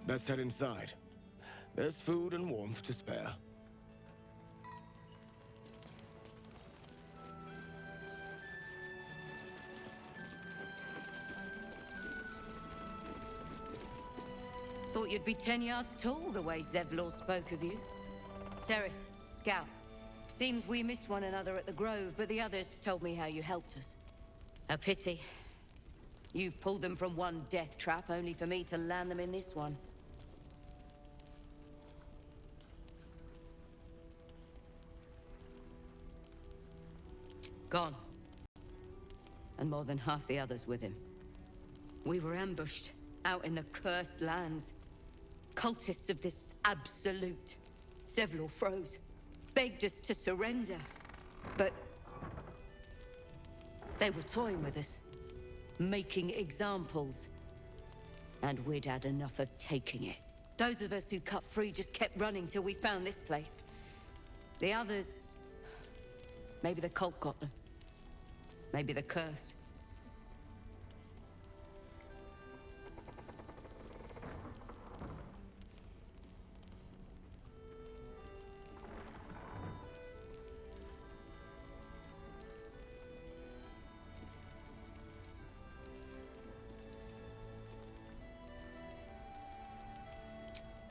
Best head inside. There's food and warmth to spare. Thought you'd be 10 yards tall the way Zevlor spoke of you. Ceres, Scout. Seems we missed one another at the Grove, but the others told me how you helped us. A pity. You pulled them from one death trap, only for me to land them in this one. Gone. And more than half the others with him. We were ambushed, out in the cursed lands. Cultists of this absolute. Zevlor froze, begged us to surrender. But they were toying with us, making examples. And we'd had enough of taking it. Those of us who cut free just kept running till we found this place. The others... maybe the cult got them. Maybe the curse.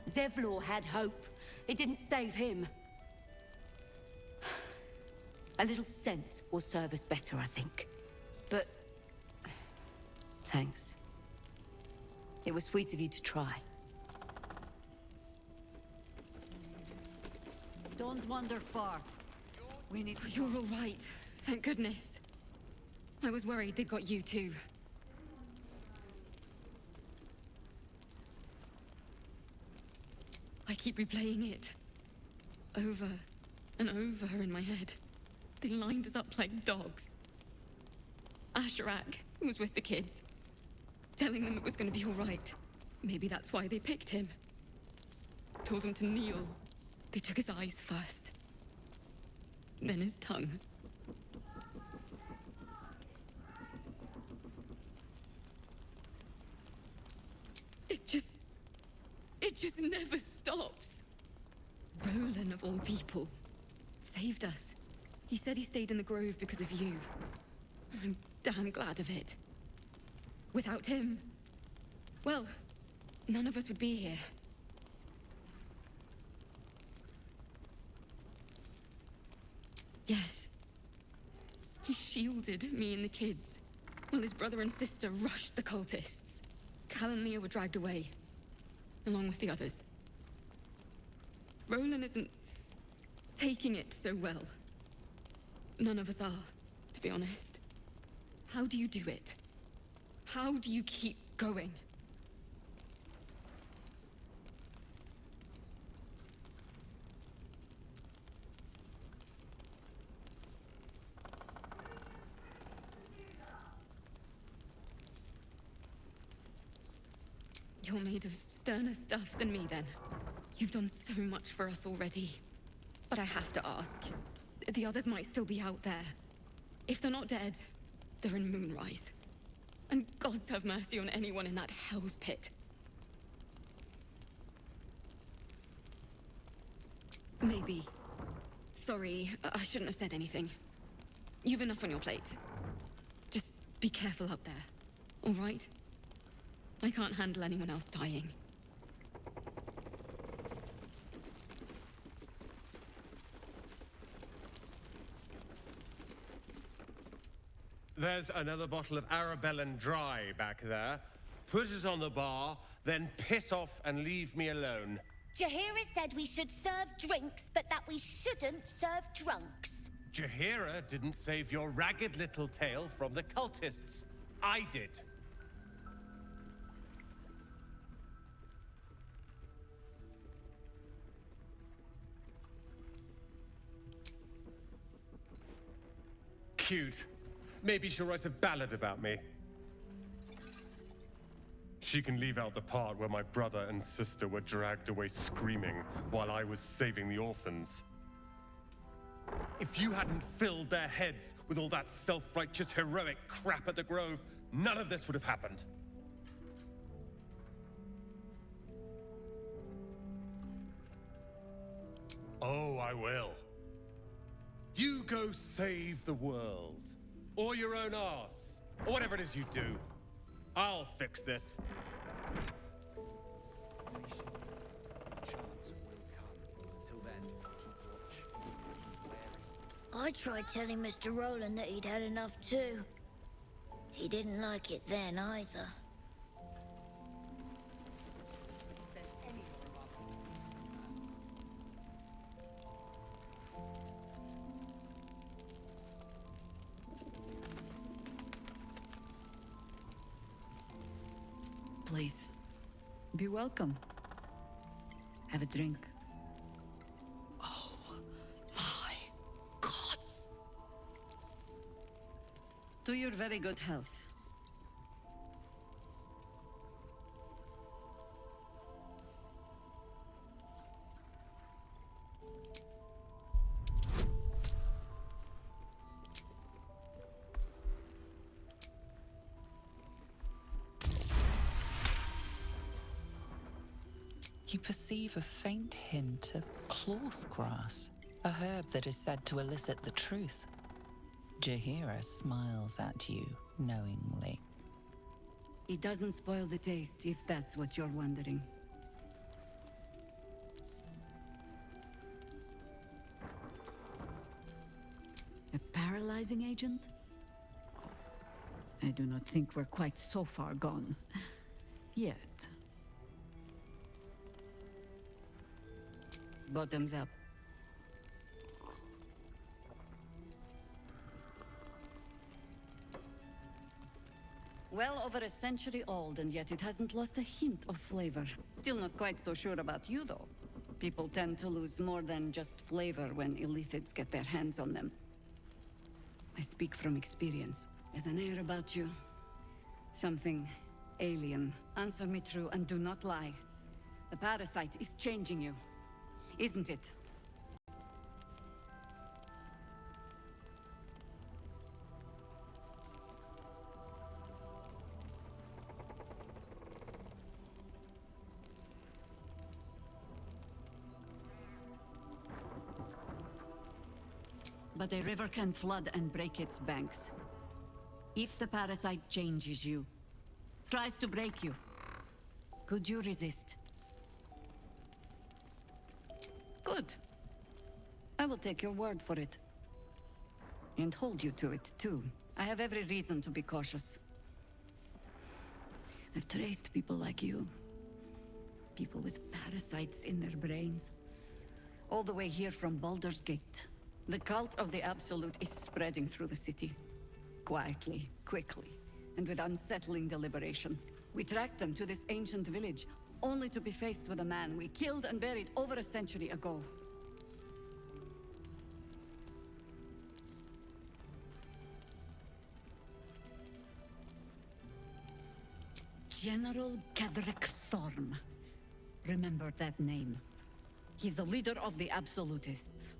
Zevlor had hope. It didn't save him. A little sense will serve us better, I think. But... thanks. It was sweet of you to try. Don't wander far. We need to... You're all right. Thank goodness. I was worried they'd got you too. I keep replaying it. Over and over in my head. They lined us up like dogs. Asherak was with the kids, telling them it was going to be all right. Maybe that's why they picked him. Told him to kneel. They took his eyes first. Then his tongue. It just never stops. Roland, of all people, saved us. He said he stayed in the Grove because of you. And I'm damn glad of it. Without him, well, none of us would be here. Yes. He shielded me and the kids, while his brother and sister rushed the cultists. Cal and Leah were dragged away, along with the others. Roland isn't taking it so well. None of us are, to be honest. How do you do it? How do you keep going? You're made of sterner stuff than me, then. You've done so much for us already. But I have to ask. The others might still be out there. If they're not dead, they're in Moonrise. And gods have mercy on anyone in that hell's pit. Maybe. Sorry, I shouldn't have said anything. You've enough on your plate. Just be careful up there, all right? I can't handle anyone else dying. There's another bottle of Arabellan Dry back there. Put it on the bar, then piss off and leave me alone. Jaheira said we should serve drinks, but that we shouldn't serve drunks. Jaheira didn't save your ragged little tail from the cultists. I did. Cute. Maybe she'll write a ballad about me. She can leave out the part where my brother and sister were dragged away screaming while I was saving the orphans. If you hadn't filled their heads with all that self-righteous heroic crap at the Grove, none of this would have happened. Oh, I will. You go save the world. Or your own arse. Or whatever it is you do. I'll fix this. Patient. Your chance will come. Until then, keep watch. Keep wary. I tried telling Mr. Rowland that he'd had enough too. He didn't like it then either. Send any more of our people to Please, be welcome. Have a drink. Oh my gods! To your very good health. You perceive a faint hint of cloth grass, a herb that is said to elicit the truth. Jahira smiles at you knowingly. It doesn't spoil the taste, if that's what you're wondering. A paralyzing agent? I do not think we're quite so far gone. Yet. Bottoms up. Well over a century old, and yet it hasn't lost a hint of flavor. Still not quite so sure about you, though. People tend to lose more than just flavor when illithids get their hands on them. I speak from experience. There's an air about you. Something alien. Answer me true and do not lie. The parasite is changing you, isn't it? But a river can flood and break its banks. If the parasite changes you, tries to break you, could you resist? Good. I will take your word for it. And hold you to it, too. I have every reason to be cautious. I've traced people like you. People with parasites in their brains. All the way here from Baldur's Gate. The cult of the Absolute is spreading through the city. Quietly, quickly, and with unsettling deliberation. We tracked them to this ancient village, only to be faced with a man we killed and buried over a century ago. General Cadric Thorm. Remember that name. He's the leader of the Absolutists.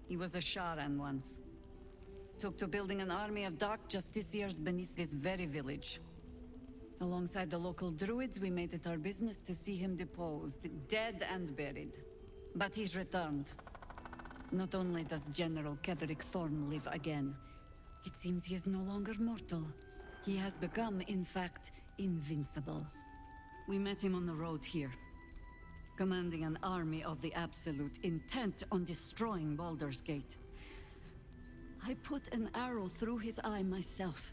He was a Sharan once. Took to building an army of dark justiciars beneath this very village. Alongside the local druids, we made it our business to see him deposed, dead and buried. But he's returned. Not only does General Cadric Thorm live again, it seems he is no longer mortal. He has become, in fact, invincible. We met him on the road here, commanding an army of the Absolute, intent on destroying Baldur's Gate. I put an arrow through his eye myself,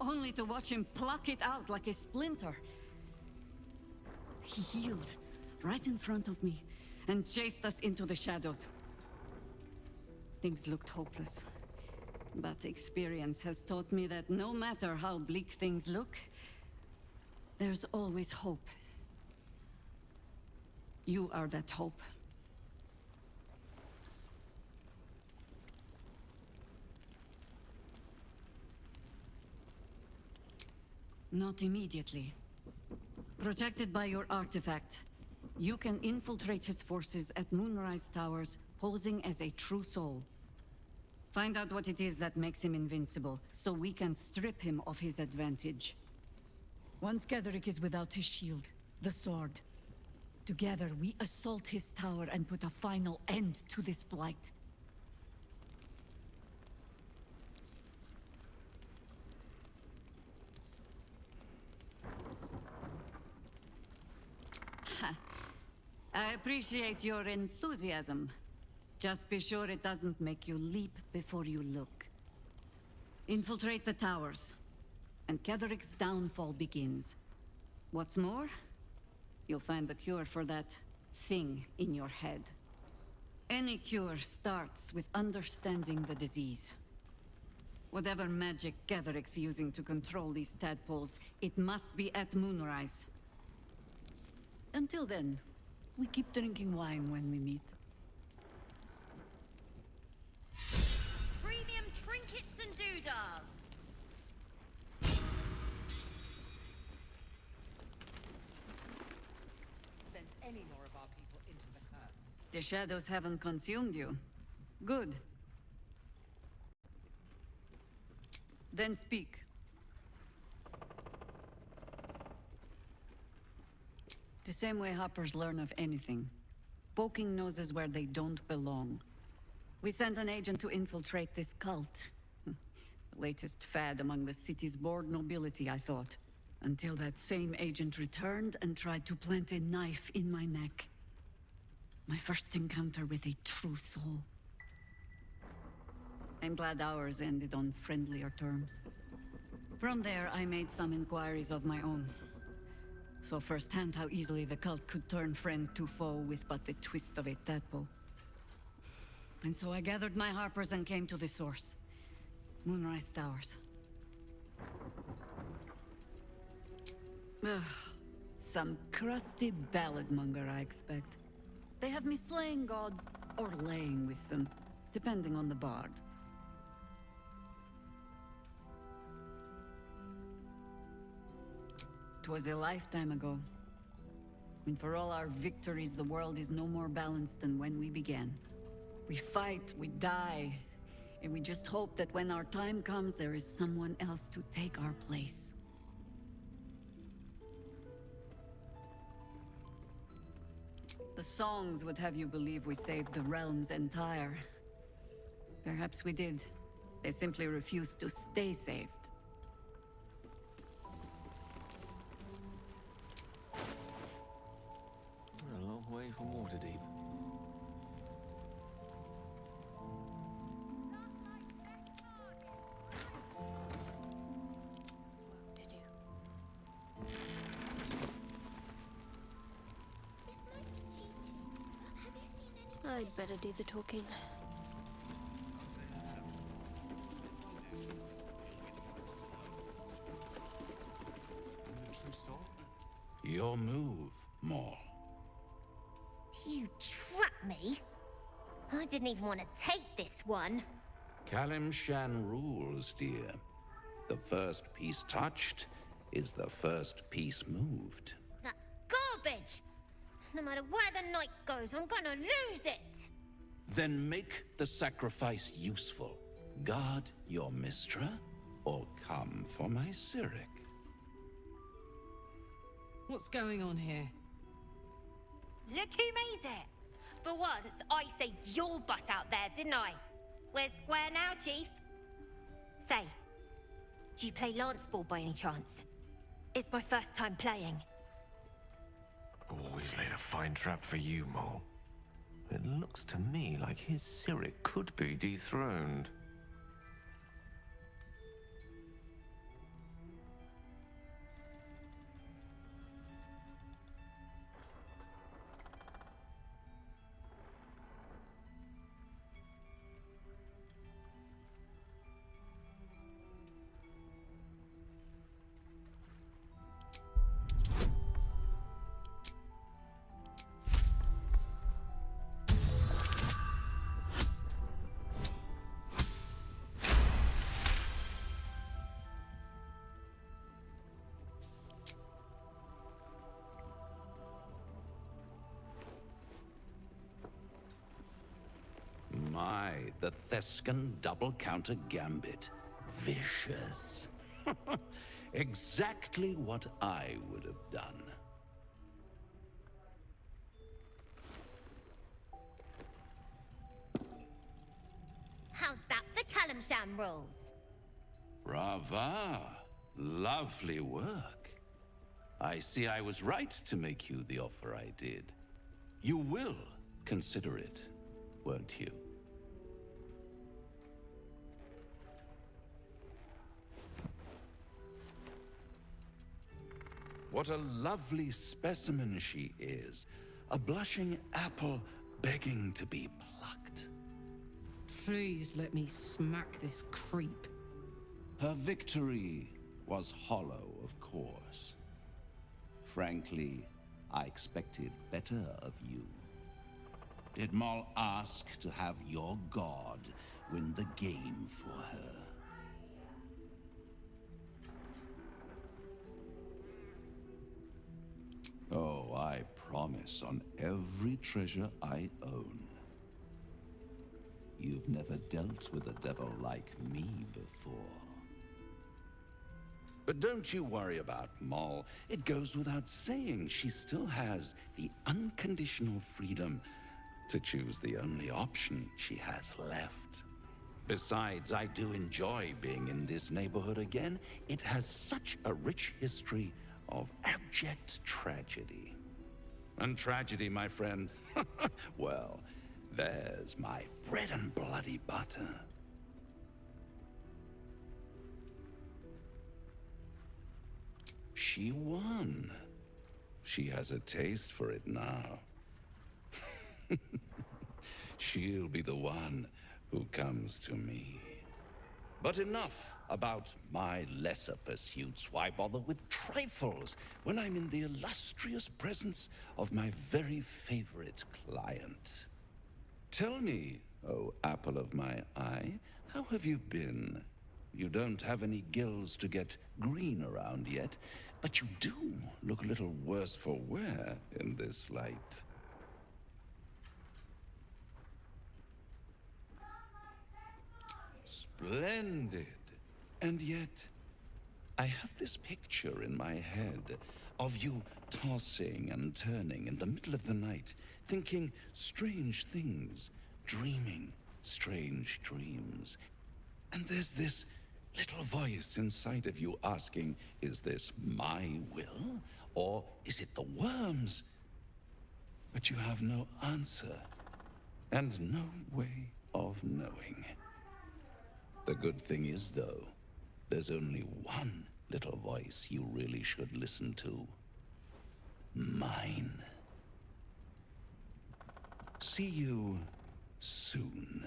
only to watch him pluck it out like a splinter. He healed right in front of me and chased us into the shadows. Things looked hopeless, but experience has taught me that no matter how bleak things look, there's always hope. You are that hope. Not immediately. Protected by your artifact, you can infiltrate his forces at Moonrise Towers, posing as a true soul. Find out what it is that makes him invincible, so we can strip him of his advantage. Once Gaderick is without his shield, the sword, Together, we assault his tower and put a final end to this blight. I appreciate your enthusiasm. Just be sure it doesn't make you leap before you look. Infiltrate the towers, and Ketherick's downfall begins. What's more, you'll find the cure for that thing in your head. Any cure starts with understanding the disease. Whatever magic Ketherick's using to control these tadpoles, it must be at moonrise. Until then, we keep drinking wine when we meet. Premium trinkets and doodahs. Send any more of our people into the curse. The shadows haven't consumed you. Good. Then speak. The same way hoppers learn of anything. Poking noses where they don't belong. We sent an agent to infiltrate this cult. The latest fad among the city's bored nobility, I thought. Until that same agent returned and tried to plant a knife in my neck. My first encounter with a true soul. I'm glad ours ended on friendlier terms. From there, I made some inquiries of my own. Saw firsthand how easily the cult could turn friend to foe with but the twist of a tadpole. And so I gathered my harpers and came to the source. Moonrise Towers. Ugh. Some crusty ballad monger, I expect. They have me slaying gods or laying with them, depending on the bard. 'Twas a lifetime ago. And for all our victories, the world is no more balanced than when we began. We fight, we die, and we just hope that when our time comes, there is someone else to take our place. The songs would have you believe we saved the realm's entire. Perhaps we did. They simply refused to stay saved. We're a long way from Waterdeep. To do. This might be cheating, but have you seen any... I'd better do the talking. Your move, Maul. You trapped me? I didn't even want to take this one. Kalimshan rules, dear. The first piece touched is the first piece moved. That's garbage! No matter where the night goes, I'm gonna lose it! Then make the sacrifice useful. Guard your Mistra, or come for my Cyric. What's going on here? Look who made it! For once, I saved your butt out there, didn't I? We're square now, Chief. Say, do you play lance ball by any chance? It's my first time playing. Always laid a fine trap for you, Mole. It looks to me like his Cyric could be dethroned. My, the Thescan double counter gambit. Vicious. Exactly what I would have done. sham rules. Brava! Lovely work. I see I was right to make you the offer I did. You will consider it, won't you? What a lovely specimen she is. A blushing apple begging to be plucked. Please let me smack this creep. Her victory was hollow, of course. Frankly, I expected better of you. Did Maul ask to have your god win the game for her? Oh, I promise on every treasure I own. You've never dealt with a devil like me before. But don't you worry about Maul. It goes without saying she still has the unconditional freedom to choose the only option she has left. Besides, I do enjoy being in this neighborhood again. It has such a rich history of abject tragedy. And tragedy, my friend, well, there's my bread and bloody butter. She won. She has a taste for it now. She'll be the one who comes to me. But enough about my lesser pursuits. Why bother with trifles when I'm in the illustrious presence of my very favorite client? Tell me, oh apple of my eye, how have you been? You don't have any gills to get green around yet, but you do look a little worse for wear in this light. Splendid. And yet, I have this picture in my head of you tossing and turning in the middle of the night, thinking strange things, dreaming strange dreams. And there's this little voice inside of you asking, is this my will, or is it the worm's? But you have no answer, and no way of knowing. The good thing is, though, there's only one little voice you really should listen to. Mine. See you soon.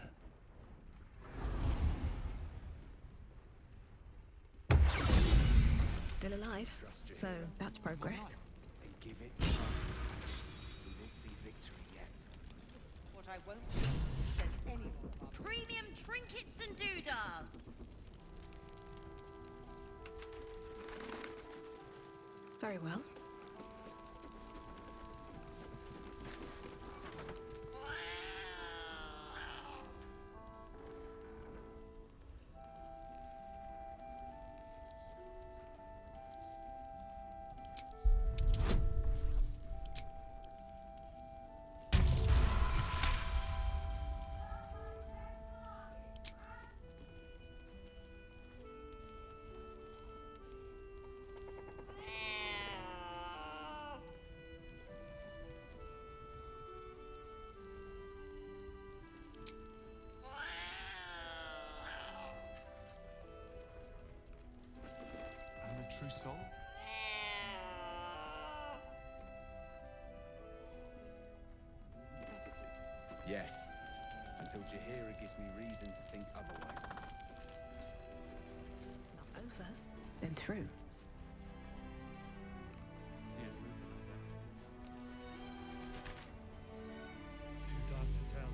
Still alive, so that's progress. Then give it time. We will see victory yet. What I won't do is let anyone... Premium trinkets and doodahs! Very well. True soul? Yes, until Jahira gives me reason to think otherwise. Not over, then through. Too dark to tell.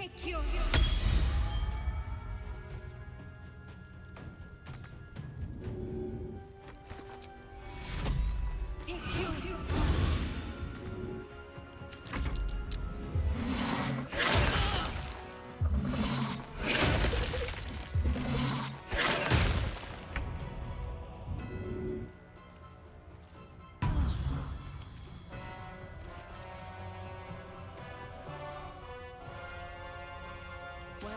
Take your... Well,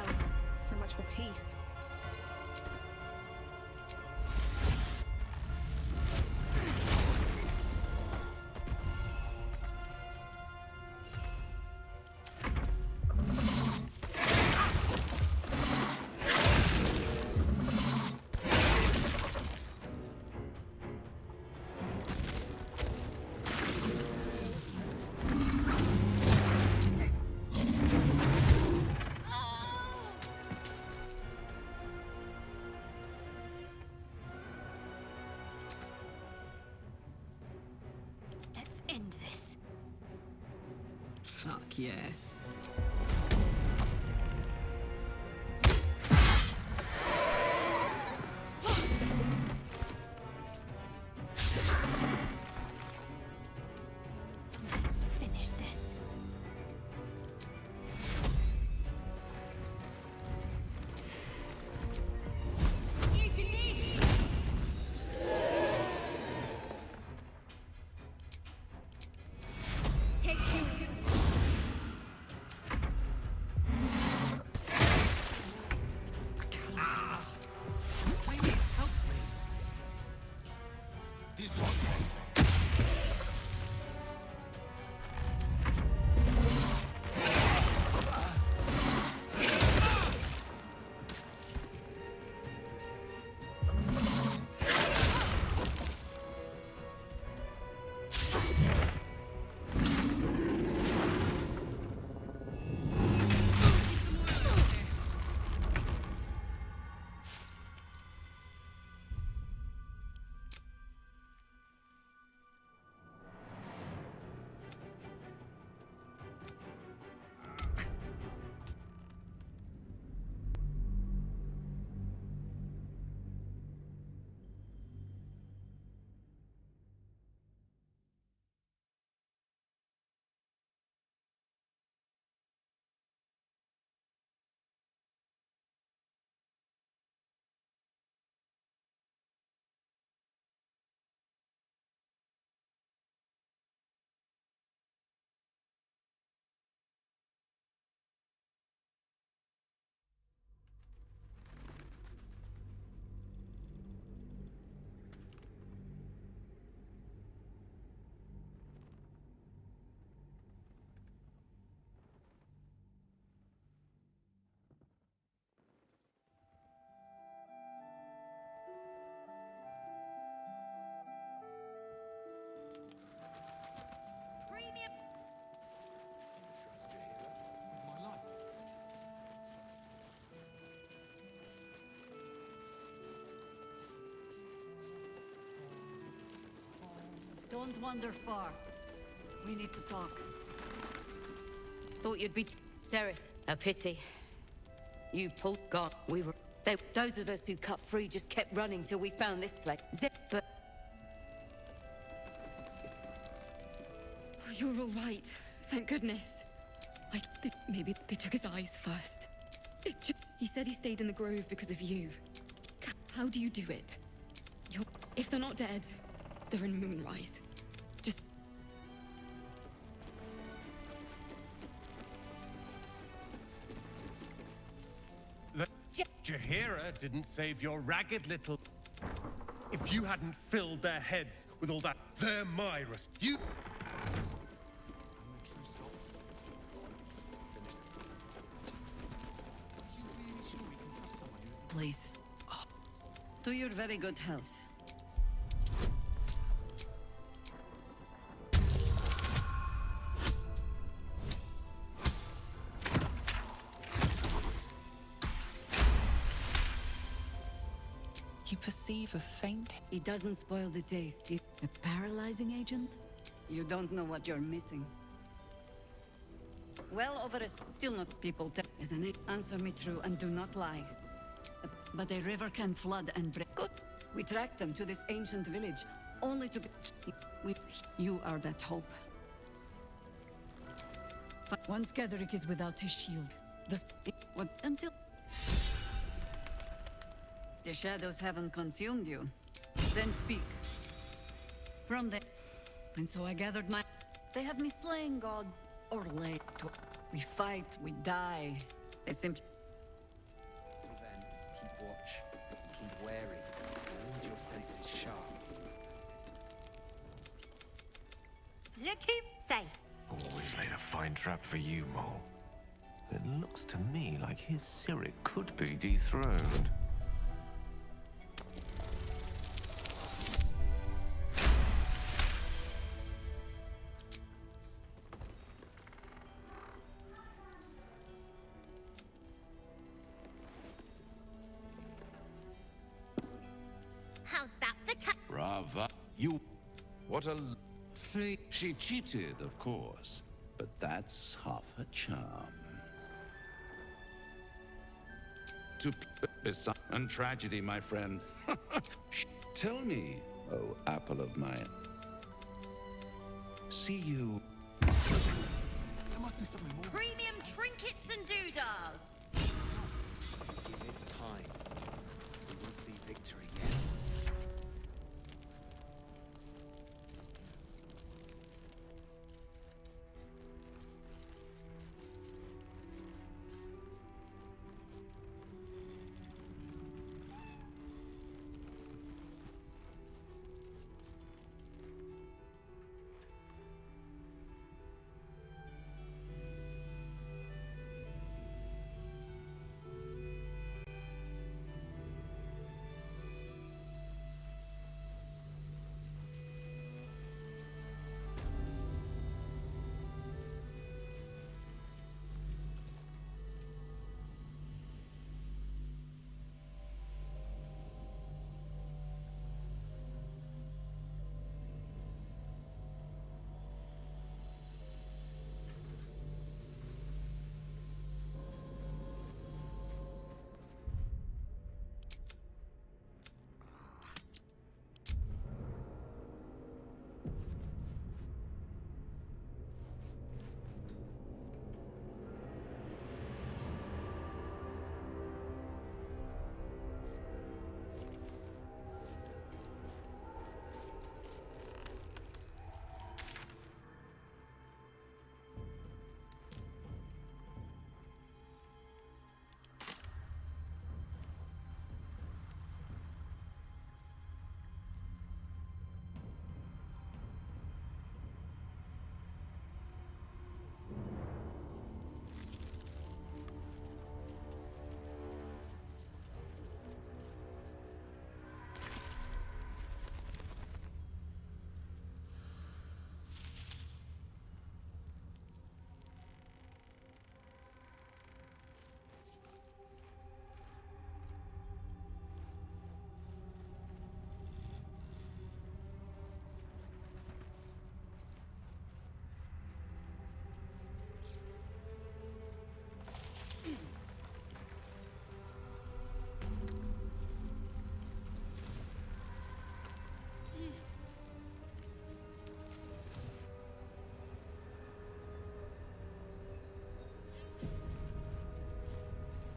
so much for peace. Let's end this. Fuck yes. Let's finish this. Take two. Please help me. This one. Premium. Trust your hero with my life. Don't wander far. We need to talk. Thought you'd be... Sereth, a pity. You pulled God. We were... those of us who cut free just kept running till we found this place. But... Oh, you're all right. Thank goodness. Maybe they took his eyes first. He said he stayed in the grove because of you. How do you do it? If they're not dead, they're in Moonrise. Just... Jaheira didn't save your ragged little... If you hadn't filled their heads with all that, they're my you... I'm the true soul. Finish it. Are you really sure we can trust someone who's... Please. To your very good health. You perceive a faint... It doesn't spoil the taste. A paralyzing agent? You don't know what you're missing. well over a... Still not people isn't it? Answer me true and do not lie. But a river can flood and break. Good. We tracked them to this ancient village, only to be... You are that hope. But once Gaderick is without his shield, until... The shadows haven't consumed you. Then speak. From the... And so I gathered my... They have me slaying gods, or lay... We fight, we die. They simply... Till then, keep watch, keep wary, hold your senses sharp. Look who... Say, Always laid a fine trap for you, Mole. It looks to me like his Cyric could be dethroned. how's that for Brava. You... What a... Free. She cheated, of course. But that's half her charm. To and tragedy, my friend. Tell me, oh apple of mine. See you. There must be something more. Premium trinkets and doodads. Give it time. We will see victory yet.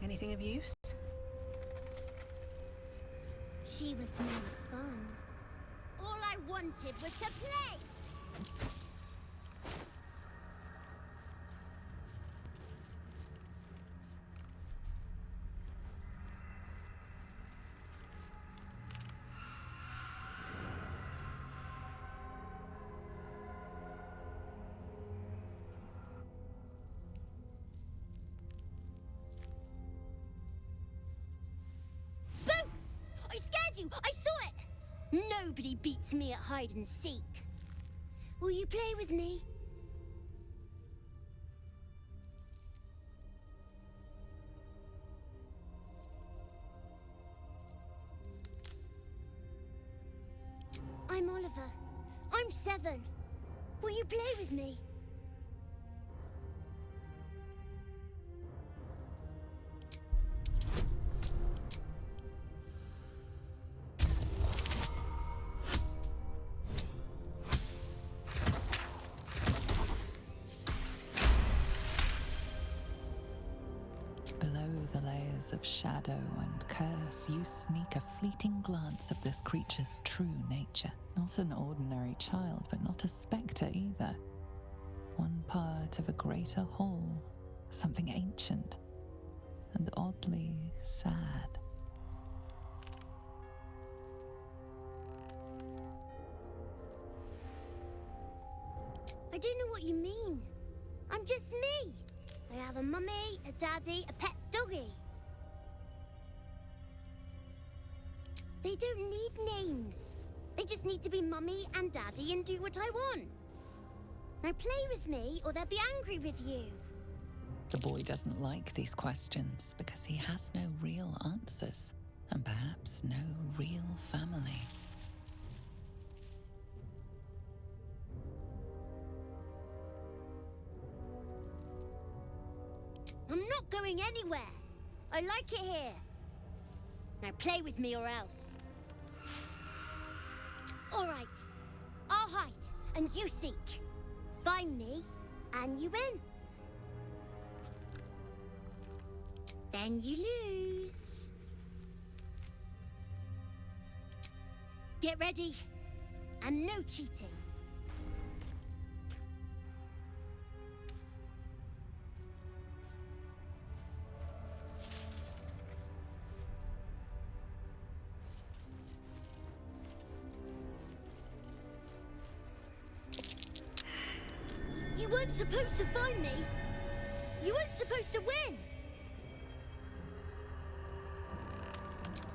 Anything of use? She was no fun. All I wanted was to play! I saw it! Nobody beats me at hide and seek. Will you play with me? I'm Oliver. I'm 7. Will you play with me? layers of shadow and curse, you sneak a fleeting glance of this creature's true nature. Not an ordinary child, but not a spectre either. One part of a greater whole, something ancient and oddly sad. I don't know what you mean. I'm just me. I have a mummy, a daddy, a pet doggy. They don't need names. They just need to be mummy and daddy and do what I want. Now play with me or they'll be angry with you. The boy doesn't like these questions because he has no real answers, and perhaps no real family. I'm not going anywhere. I like it here. Now play with me or else. All right. I'll hide and you seek. Find me and you win. Then you lose. Get ready. And no cheating. You weren't supposed to find me. You weren't supposed to win.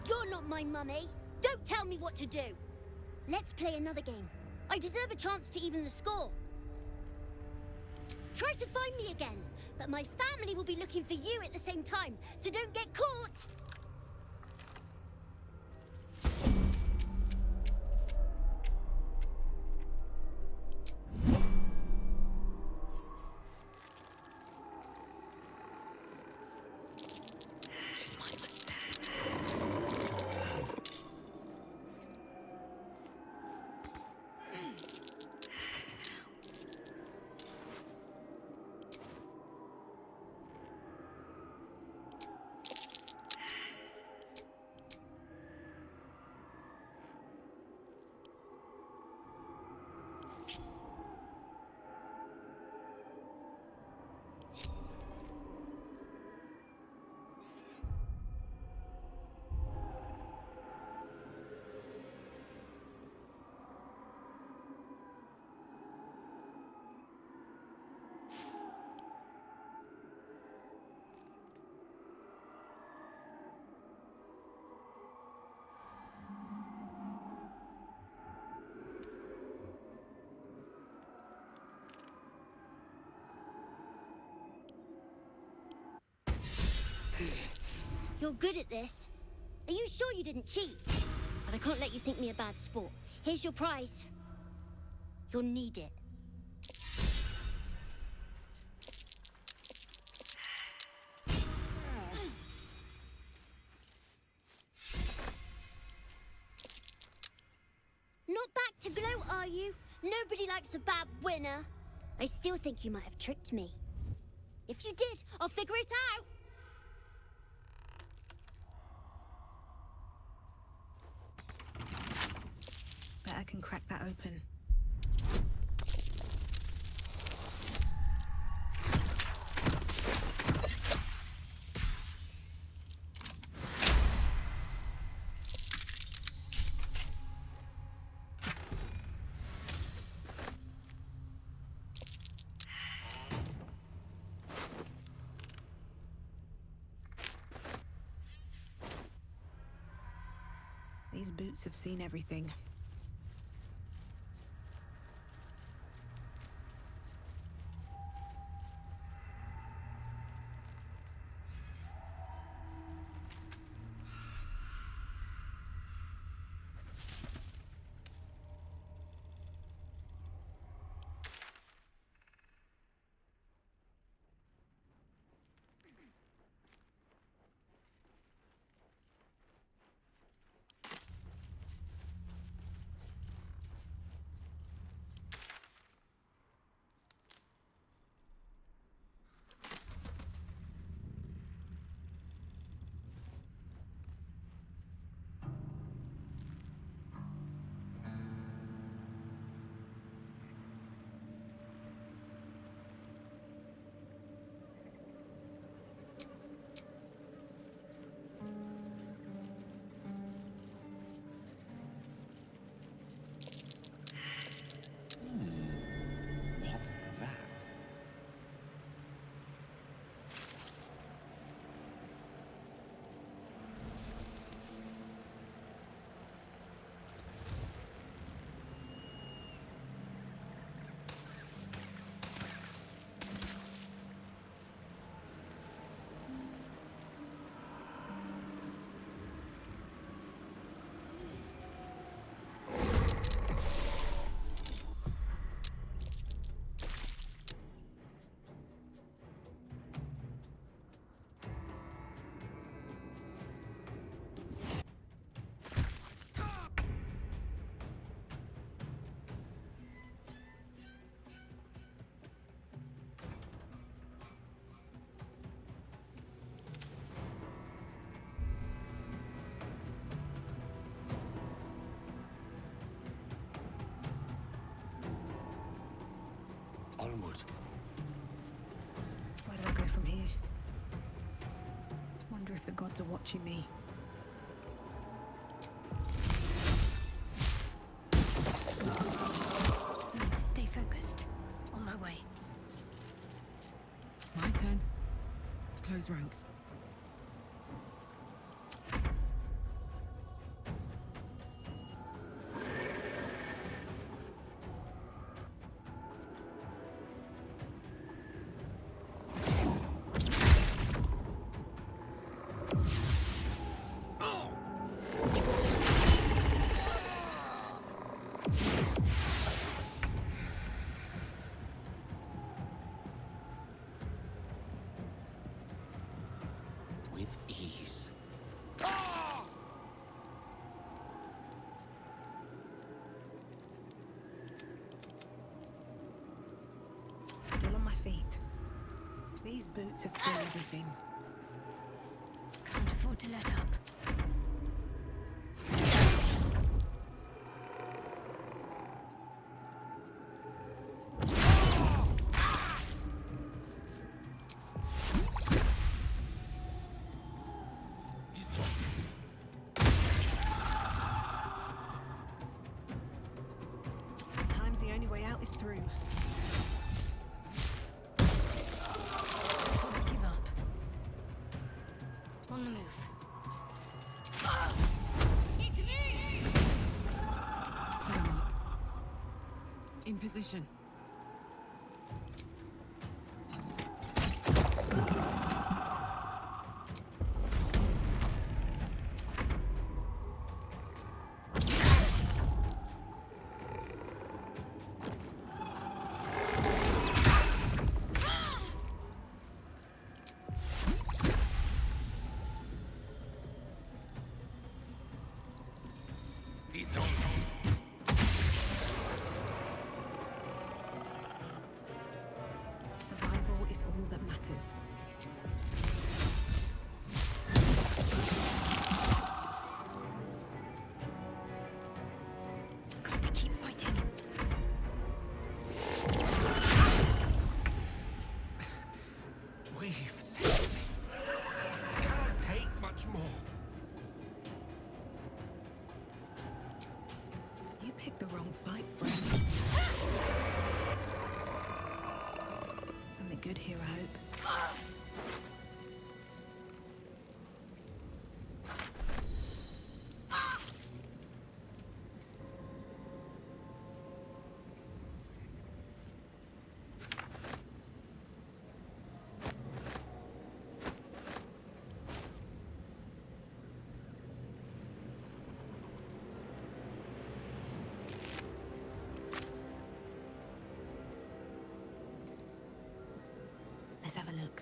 You're not my mummy. Don't tell me what to do. Let's play another game. I deserve a chance to even the score. Try to find me again, but my family will be looking for you at the same time, so don't get caught. You're good at this. Are you sure you didn't cheat? But I can't let you think me a bad sport. Here's your prize. You'll need it. Not back to glow, are you? Nobody likes a bad winner. I still think you might have tricked me. If you did, I'll figure it out. Bet I can crack that open. These boots have seen everything. Onward. Where do I go from here? Wonder if the gods are watching me. Need to stay focused. On my way. My turn. Close ranks. With ease. Still on my feet. These boots have seen everything. Can't afford to let up. Sometimes the only way out is through. Can't give up. On the move. Put 'em up. In position. He's on. Survival is all that matters. Got to keep fighting. We've saved me. Can't take much more. You picked the wrong fight, friend. Something good here, I hope. Let's have a look.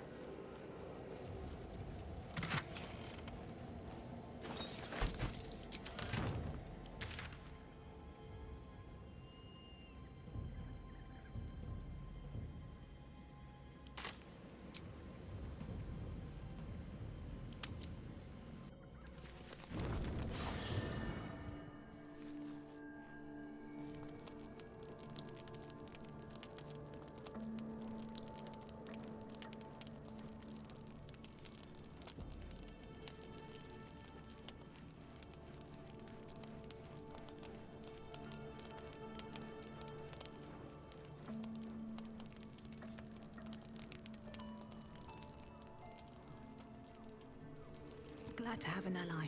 Glad to have an ally.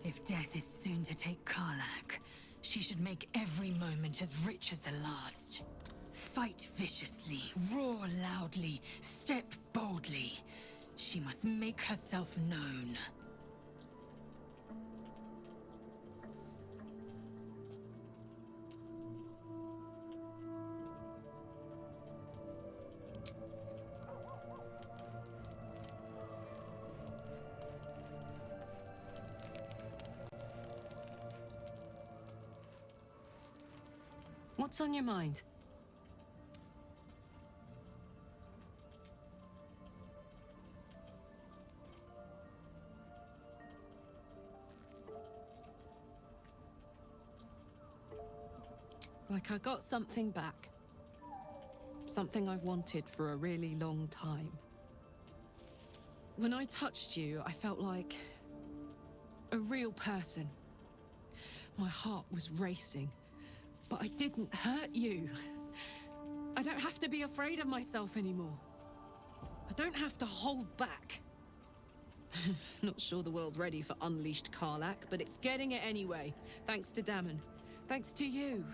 If death is soon to take Karlak, she should make every moment as rich as the last. Fight viciously, roar loudly, step boldly. She must make herself known. What's on your mind? Like I got something back. Something I've wanted for a really long time. When I touched you, I felt like a real person. My heart was racing, but I didn't hurt you. I don't have to be afraid of myself anymore. I don't have to hold back. Not sure the world's ready for unleashed Karlach, but it's getting it anyway. Thanks to Dammon. Thanks to you.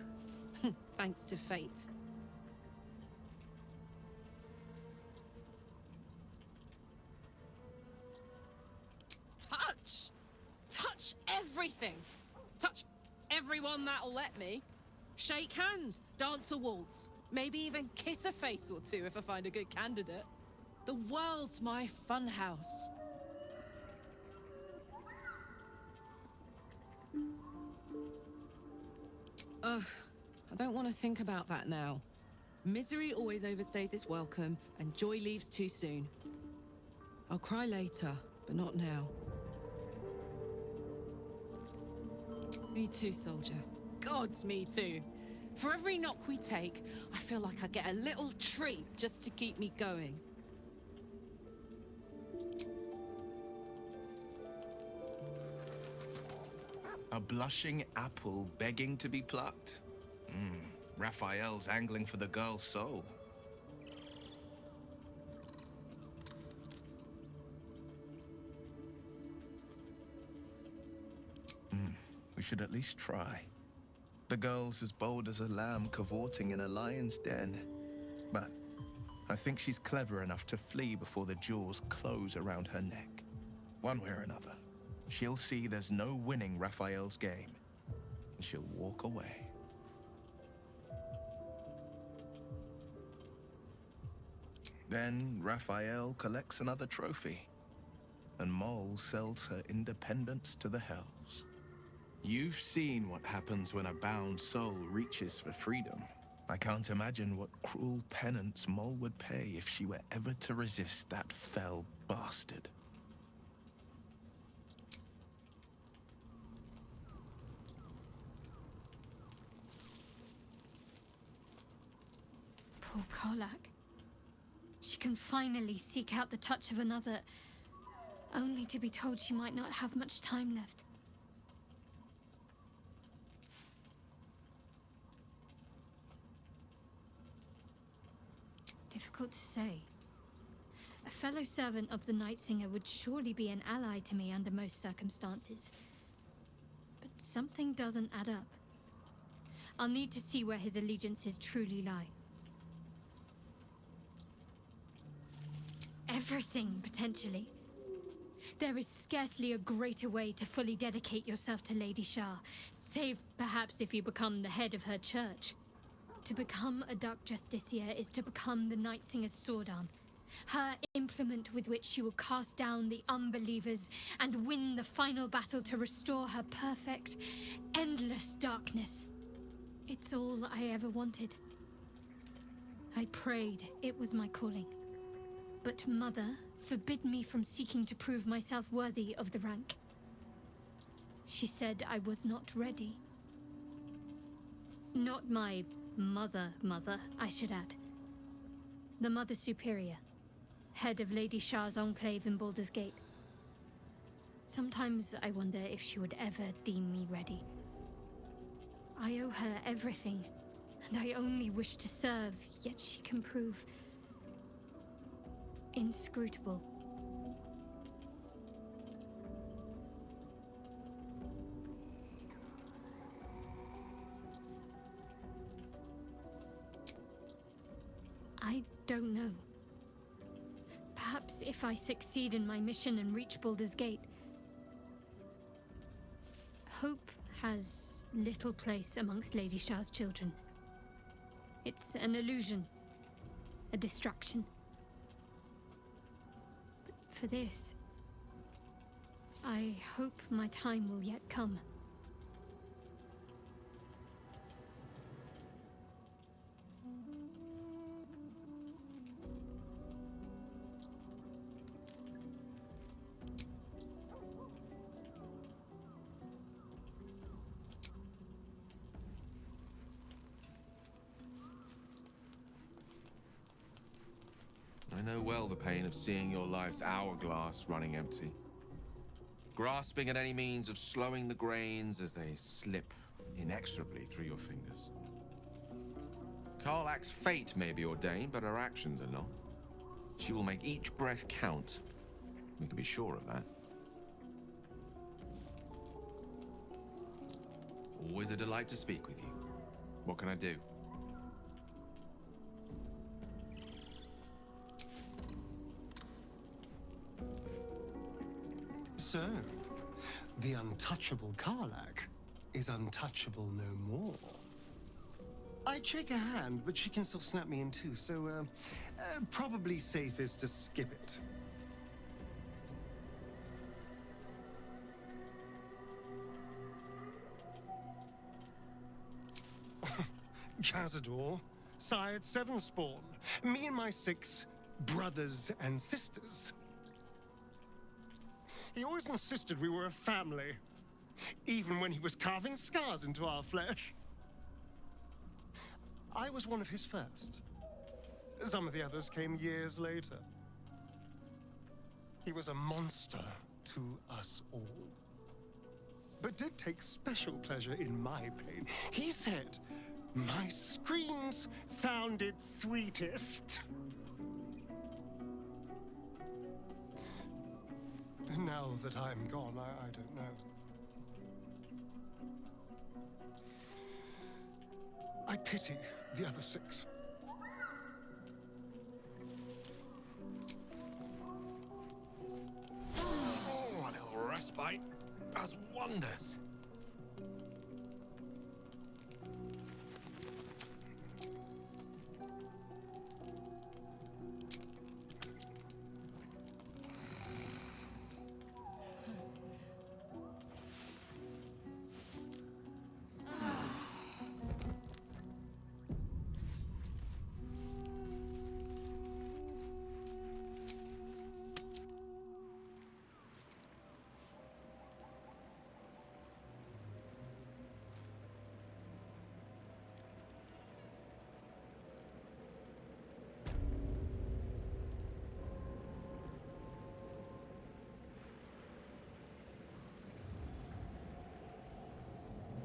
Thanks to fate. Touch! Touch everything! Touch everyone that'll let me. Shake hands, dance a waltz, maybe even kiss a face or two if I find a good candidate. The world's my funhouse. Ugh, I don't want to think about that now. Misery always overstays its welcome, and joy leaves too soon. I'll cry later, but not now. Me too, soldier. Gods, me too. For every knock we take, I feel like I get a little treat just to keep me going. A blushing apple begging to be plucked? Raphael's angling for the girl's soul. We should at least try. The girl's as bold as a lamb cavorting in a lion's den. But I think she's clever enough to flee before the jaws close around her neck. One way or another, she'll see there's no winning Raphael's game, and she'll walk away. Then Raphael collects another trophy, and Mole sells her independence to the Hells. You've seen what happens when a bound soul reaches for freedom. I can't imagine what cruel penance Mole would pay if she were ever to resist that fell bastard. Poor Karlach. She can finally seek out the touch of another, only to be told she might not have much time left. Difficult to say. A fellow servant of the Night Singer would surely be an ally to me under most circumstances. But something doesn't add up. I'll need to see where his allegiances truly lie. Everything, potentially. There is scarcely a greater way to fully dedicate yourself to Lady Shah, save perhaps if you become the head of her church. To become a Dark Justiciar is to become the Night Singer's sword arm, her implement with which she will cast down the unbelievers and win the final battle to restore her perfect, endless darkness. It's all I ever wanted. I prayed it was my calling. But Mother forbid me from seeking to prove myself worthy of the rank. She said I was not ready. Not my mother, I should add. The Mother Superior, head of Lady Shah's enclave in Baldur's Gate. Sometimes I wonder if she would ever deem me ready. I owe her everything, and I only wish to serve, yet she can prove inscrutable. I don't know. Perhaps if I succeed in my mission and reach Baldur's Gate. Hope has little place amongst Lady Shah's children. It's an illusion, a distraction. But for this, I hope my time will yet come. I know well the pain of seeing your life's hourglass running empty. Grasping at any means of slowing the grains as they slip inexorably through your fingers. Karlach's fate may be ordained, but her actions are not. She will make each breath count. We can be sure of that. Always a delight to speak with you. What can I do? So, the untouchable Karlach is untouchable no more. I'd shake her hand, but she can still snap me in two, so probably safest to skip it. Cazador, sired 7 spawn. Me and my 6 brothers and sisters. He always insisted we were a family, even when he was carving scars into our flesh. I was one of his first. Some of the others came years later. He was a monster to us all, but did take special pleasure in my pain. He said my screams sounded sweetest. And now that I'm gone, I don't know. I pity the other 6. Oh, a little respite does wonders.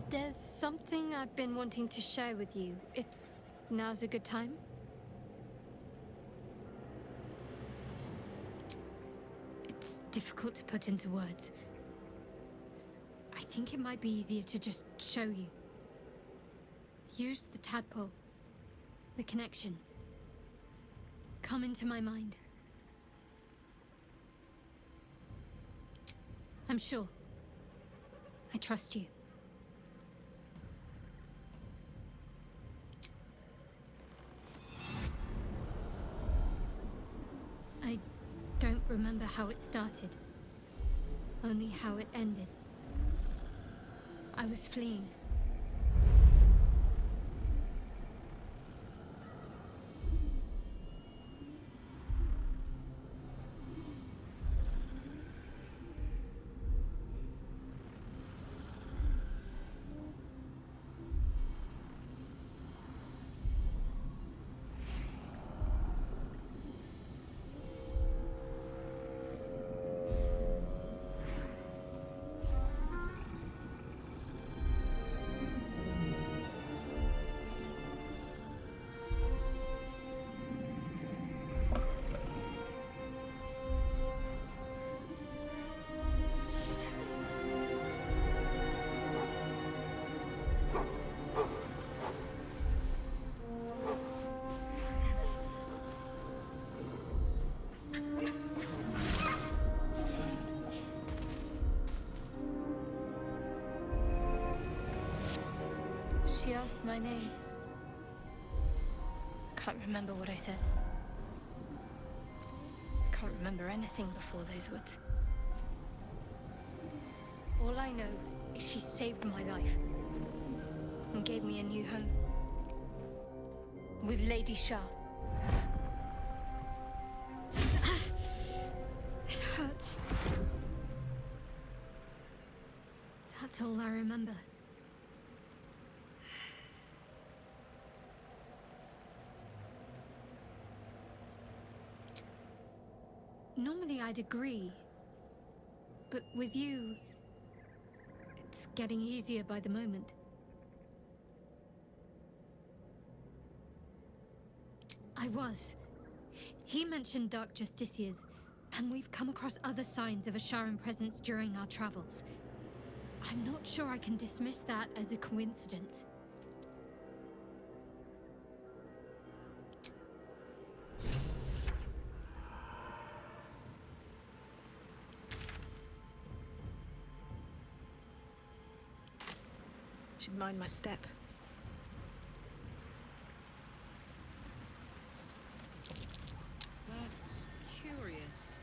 There's something I've been wanting to share with you, if now's a good time. It's difficult to put into words. I think it might be easier to just show you. Use the tadpole, the connection. Come into my mind. I'm sure. I trust you. I don't remember how it started, only how it ended. I was fleeing. She asked my name. I can't remember what I said. I can't remember anything before those words. All I know is she saved my life and gave me a new home with Lady Shah. It hurts. That's all I remember. Normally I'd agree. But with you, it's getting easier by the moment. I was. He mentioned Dark Justiciars, and we've come across other signs of a Sharan presence during our travels. I'm not sure I can dismiss that as a coincidence. Should mind my step. That's curious.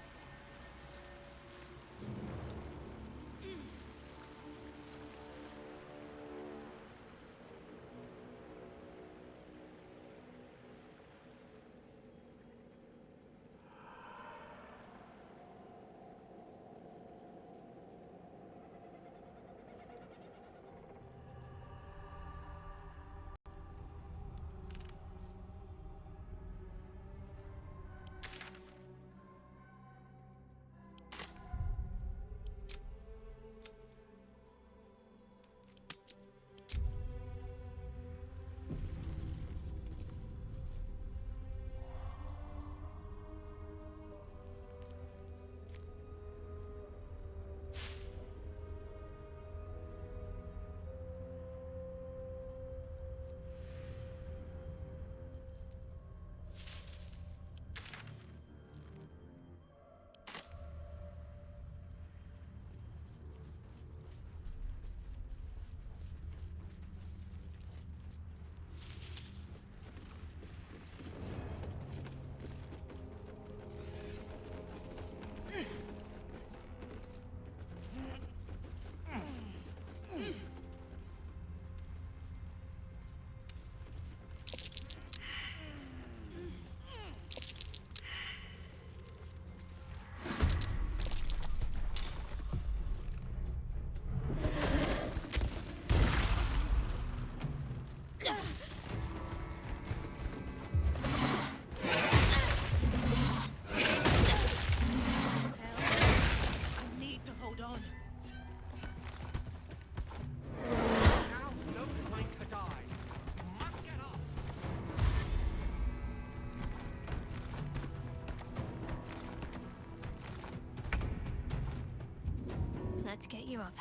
Let's get you up.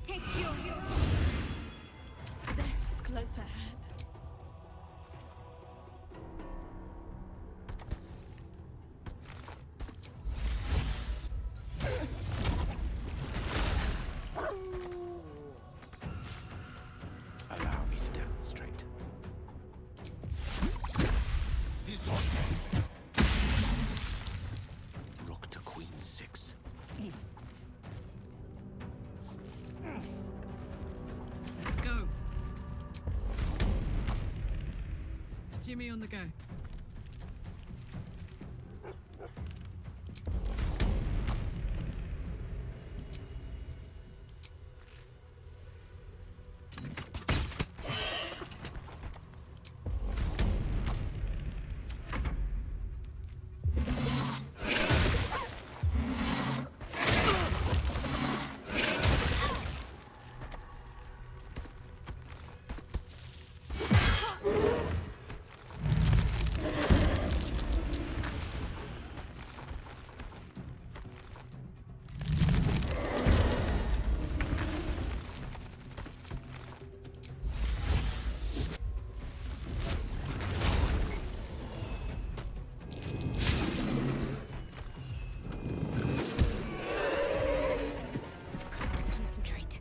Take your Death's close at hand. Allow me to demonstrate. Rook to queen 6. Let's go. Jimmy on the go. Concentrate.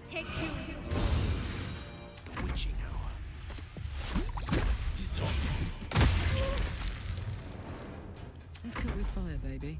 Take you. The witching hour. Let's cook with fire, baby.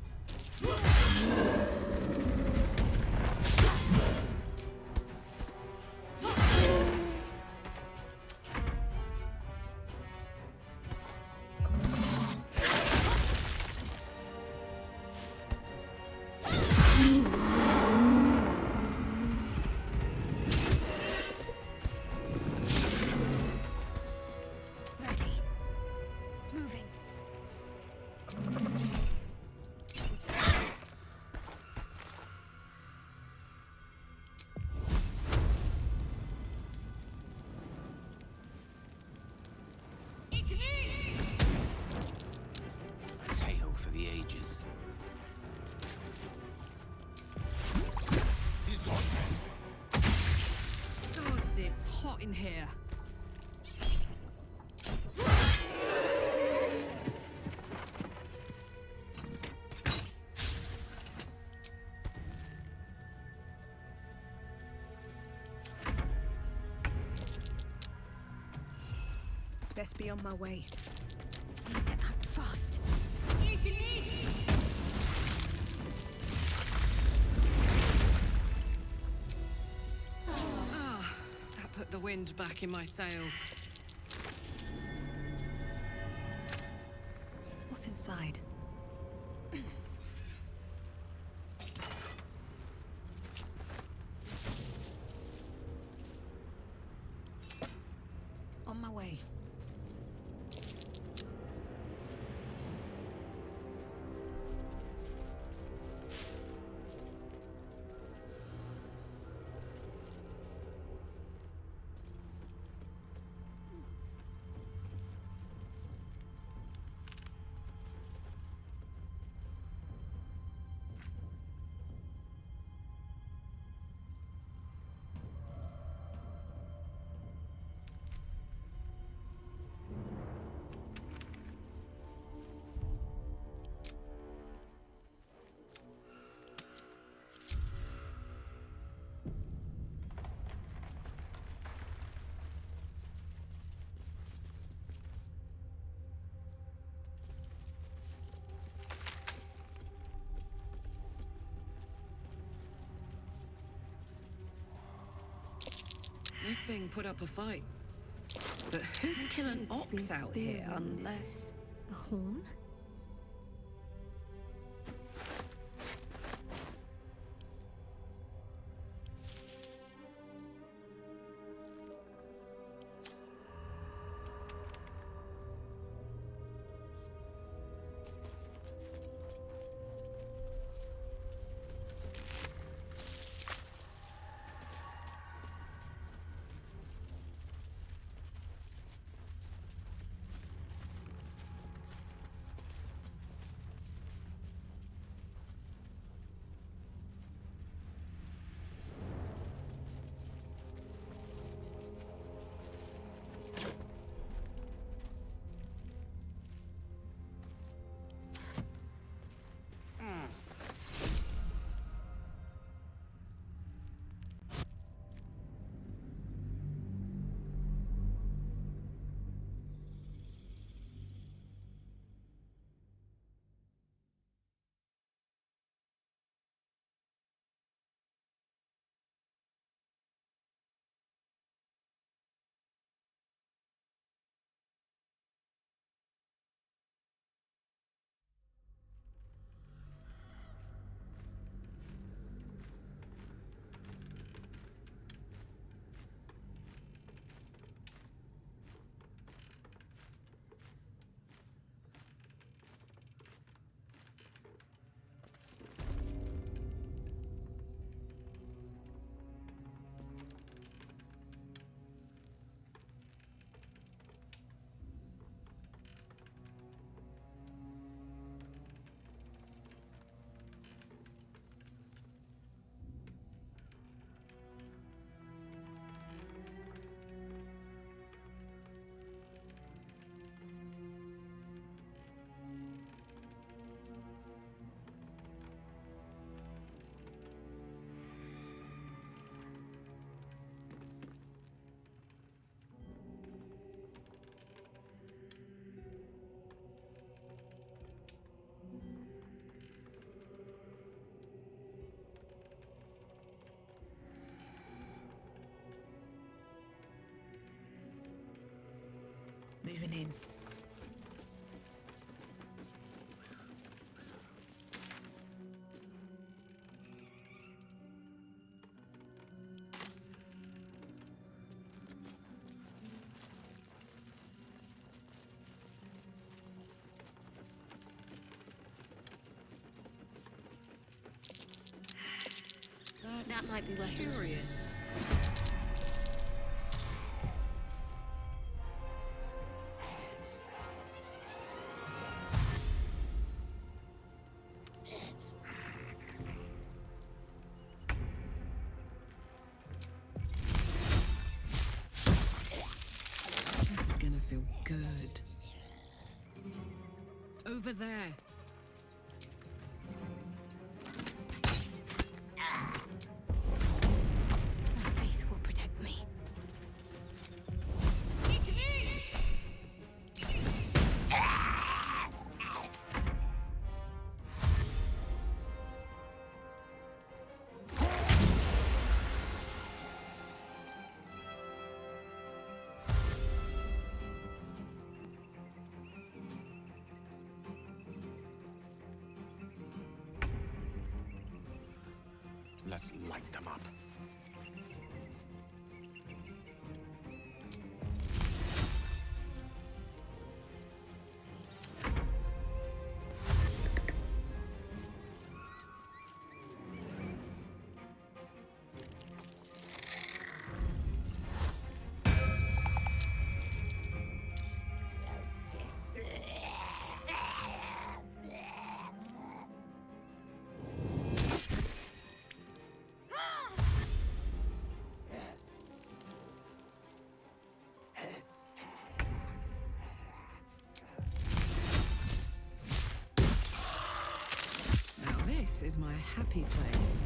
hot in here. Best be on my way. Need to act fast. Ah, that put the wind back in my sails. What's inside? On my way. This thing put up a fight. But who'd kill an ox out here unless... A horn? Moving in. That might be worth it. curious. over there. My faith will protect me. Let's light them up. This is my happy place.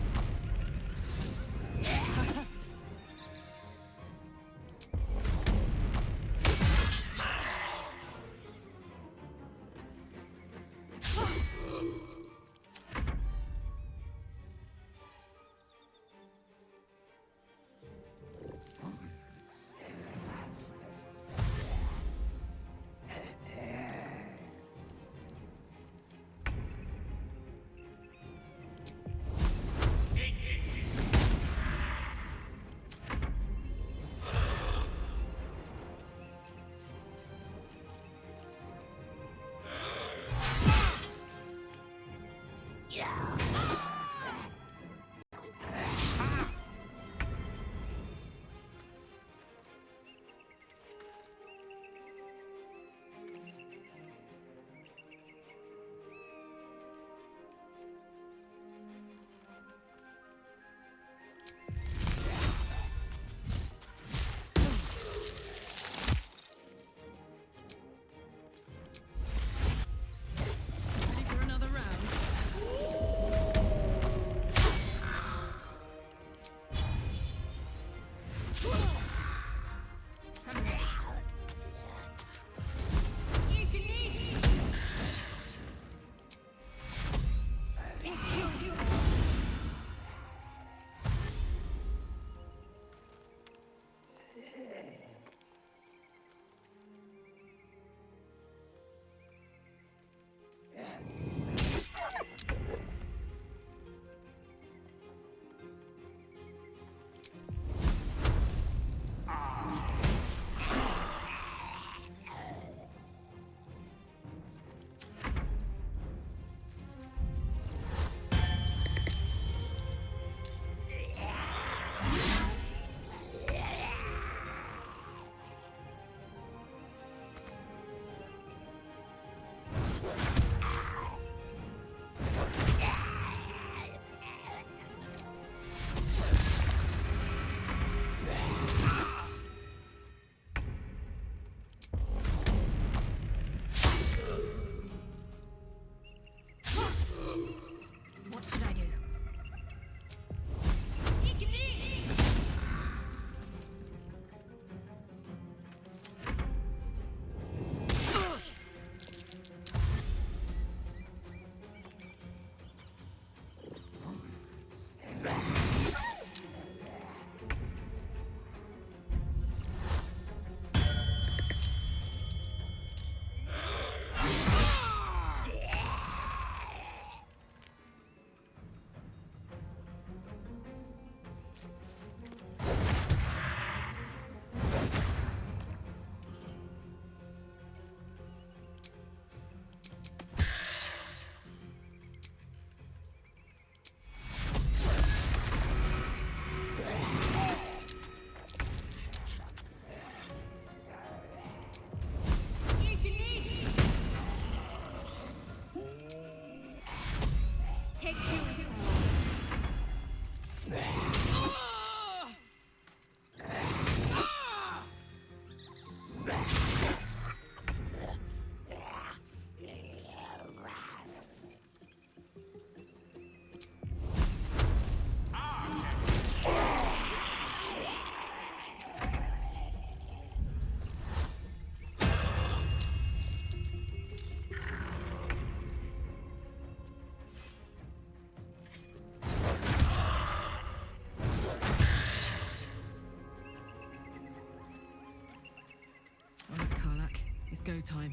It's go time.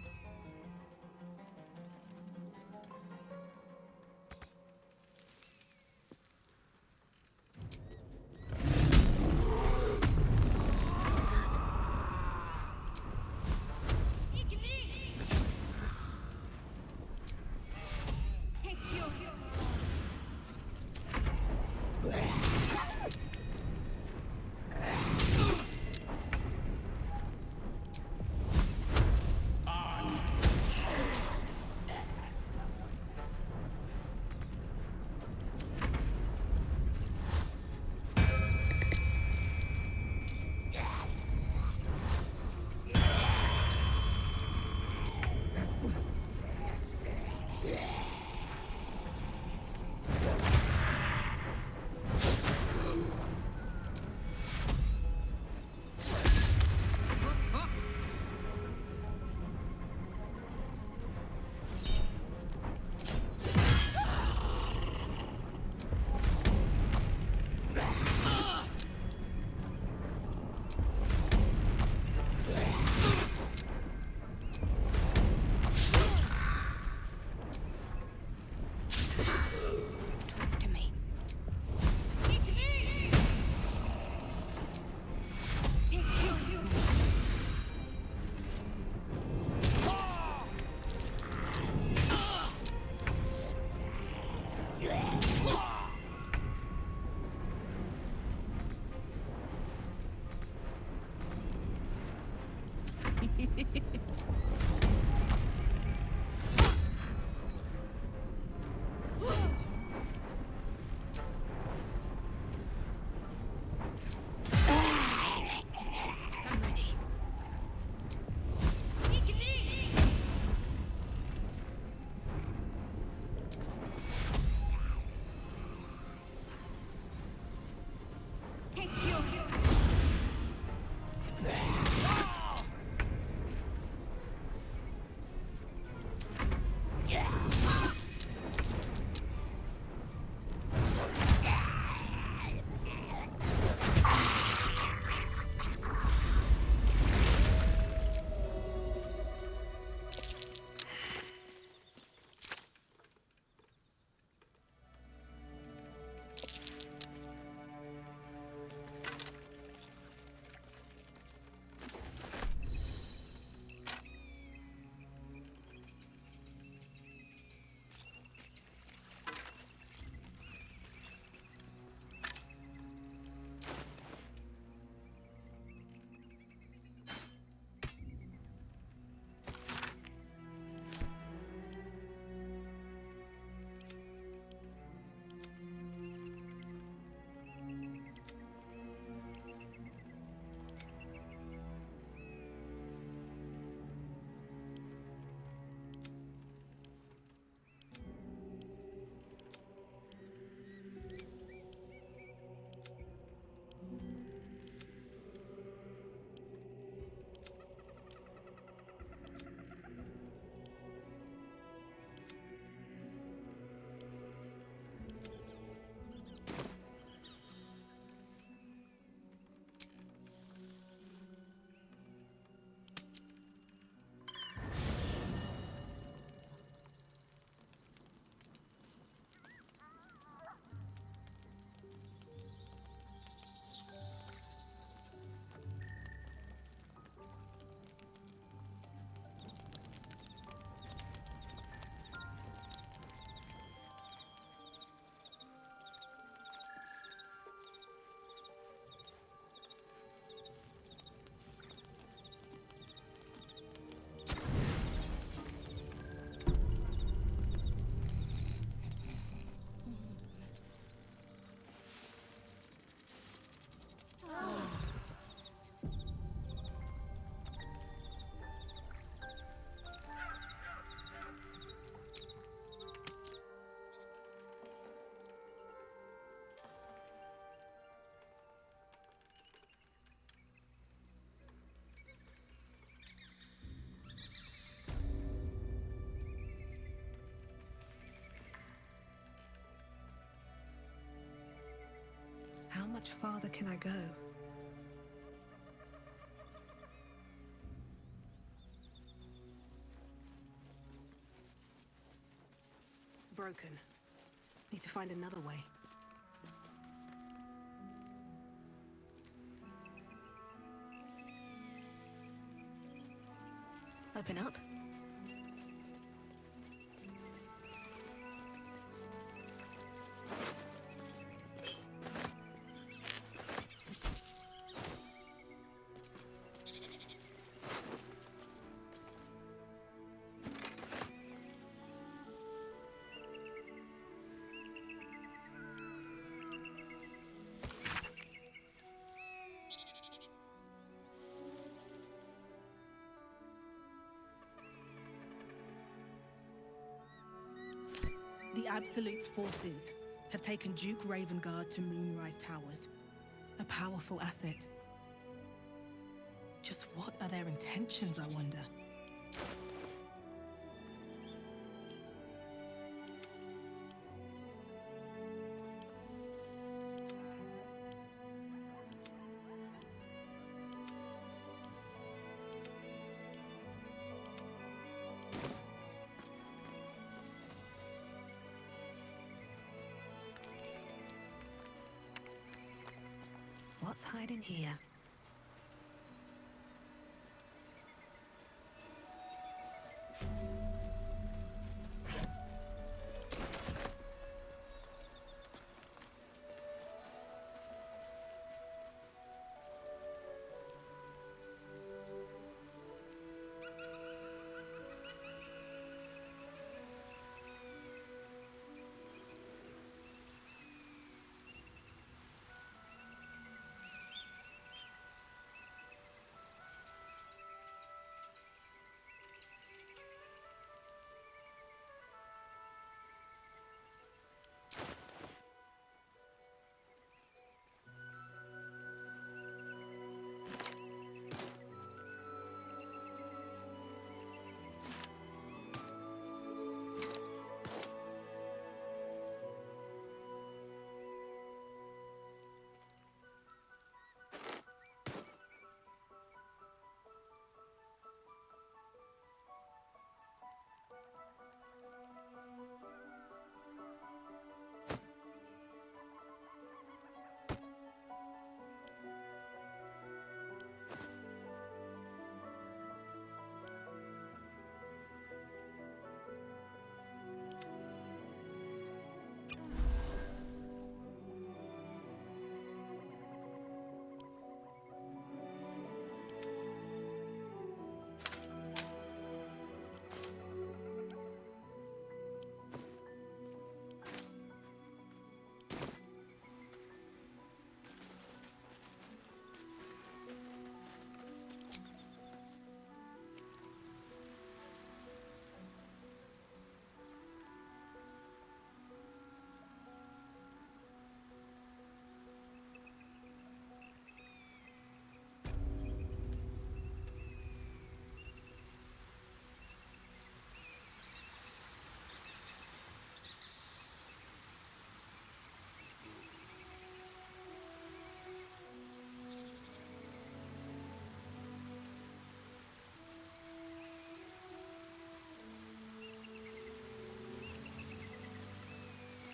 How much farther can I go? broken. Need to find another way. Open up. The Absolute's forces have taken Duke Ravengard to Moonrise Towers. A powerful asset. Just what are their intentions, I wonder? What's hiding here?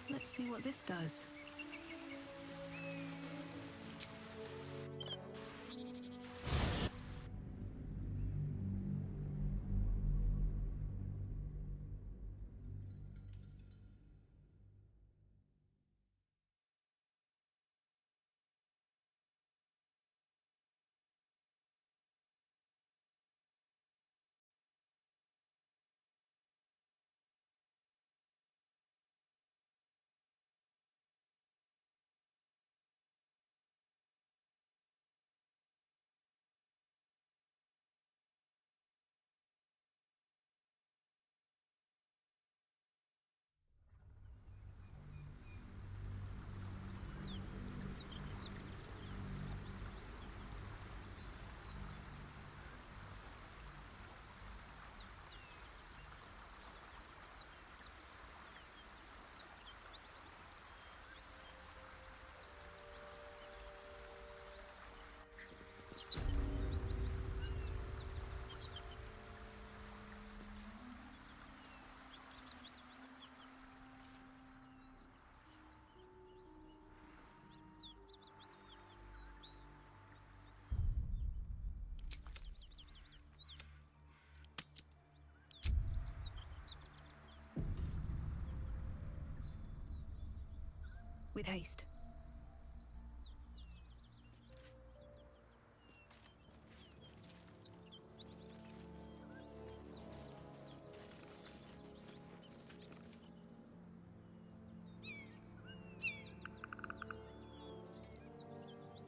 Let's see what this does. with haste.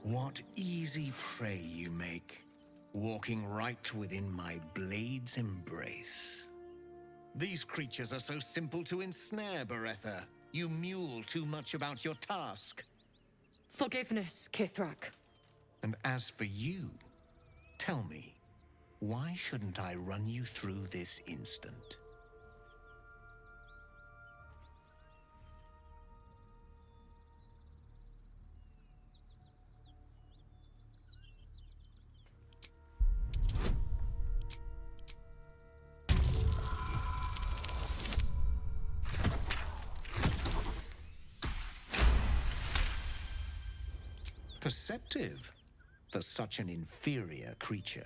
What easy prey you make, walking right within my blade's embrace. These creatures are so simple to ensnare, Beretha. You mule too much about your task. Forgiveness, Kithrak. And as for you, tell me, why shouldn't I run you through this instant? Perceptive for such an inferior creature.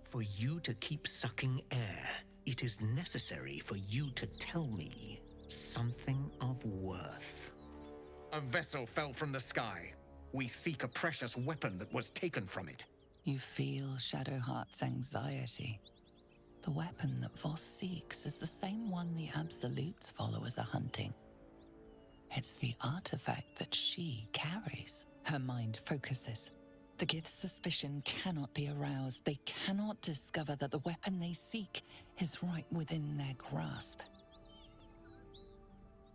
For you to keep sucking air, it is necessary for you to tell me something of worth. A vessel fell from the sky. We seek a precious weapon that was taken from it. You feel Shadowheart's anxiety. The weapon that Voss seeks is the same one the Absolute's followers are hunting. It's the artifact that she carries. Her mind focuses. The Gith's suspicion cannot be aroused. They cannot discover that the weapon they seek is right within their grasp.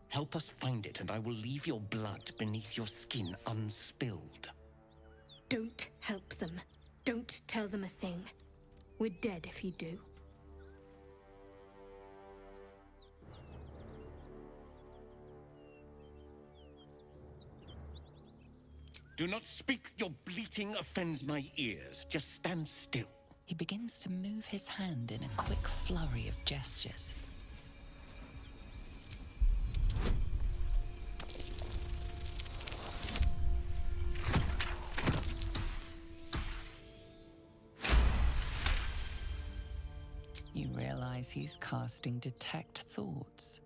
Help us find it, and I will leave your blood beneath your skin unspilled. Don't help them. Don't tell them a thing. We're dead if you do. Do not speak. Your bleating offends my ears. Just stand still. He begins to move his hand in a quick flurry of gestures. You realize he's casting Detect Thoughts.